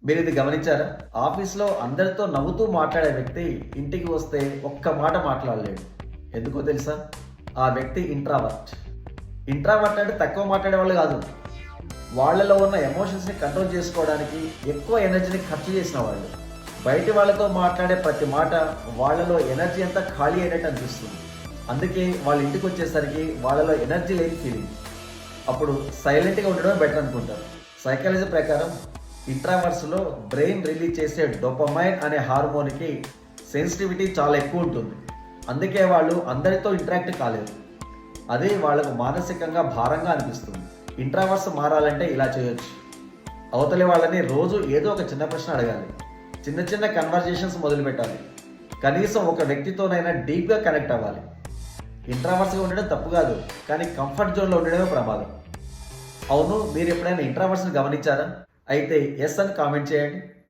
మీరు ఇది గమనించారా? ఆఫీస్‌లో అందరితో నవ్వుతూ మాట్లాడే వ్యక్తి ఇంటికి వస్తే ఒక్క మాట మాట్లాడలేడు. ఎందుకో తెలుసా? ఆ వ్యక్తి ఇంట్రావర్ట్. ఇంట్రావర్ట్ అంటే తక్కువ మాట్లాడేవాళ్ళు కాదు. వాళ్ళలో ఉన్న ఎమోషన్స్‌ని కంట్రోల్ చేసుకోవడానికి ఎక్కువ ఎనర్జీని ఖర్చు చేసిన వాళ్ళు. బయటి వాళ్ళతో మాట్లాడే ప్రతి మాట వాళ్ళలో ఎనర్జీ అంతా ఖాళీ అయినట్టు అనిపిస్తుంది. అందుకే వాళ్ళ ఇంటికి వచ్చేసరికి వాళ్ళలో ఎనర్జీ లేని ఫీలింగ్. అప్పుడు సైలెంట్‌గా ఉండడమే బెటర్ అనుకుంటారు. సైకాలజీ ప్రకారం ఇంట్రావర్స్‌లో బ్రెయిన్ రిలీజ్ చేసే డోపమైన్ అనే హార్మోన్‌కి సెన్సిటివిటీ చాలా ఎక్కువ ఉంటుంది. అందుకే వాళ్ళు అందరితో ఇంటరాక్ట్ కాలేరు. అదే వాళ్ళకు మానసికంగా భారంగా అనిపిస్తుంది. ఇంట్రావర్స్ మారాలంటే ఇలా చేయొచ్చు. అవతలి వాళ్ళని రోజు ఏదో ఒక చిన్న ప్రశ్న అడగాలి. చిన్న చిన్న కన్వర్జేషన్స్ మొదలుపెట్టాలి. కనీసం ఒక వ్యక్తితోనైనా డీప్గా కనెక్ట్ అవ్వాలి. ఇంట్రావర్స్గా ఉండడం తప్పు కాదు, కానీ కంఫర్ట్ జోన్లో ఉండడమే ప్రమాదం. అవును, మీరు ఎప్పుడైనా ఇంట్రావర్స్ని గమనించారా? అయితే ఎస్ అని కామెంట్ చేయండి.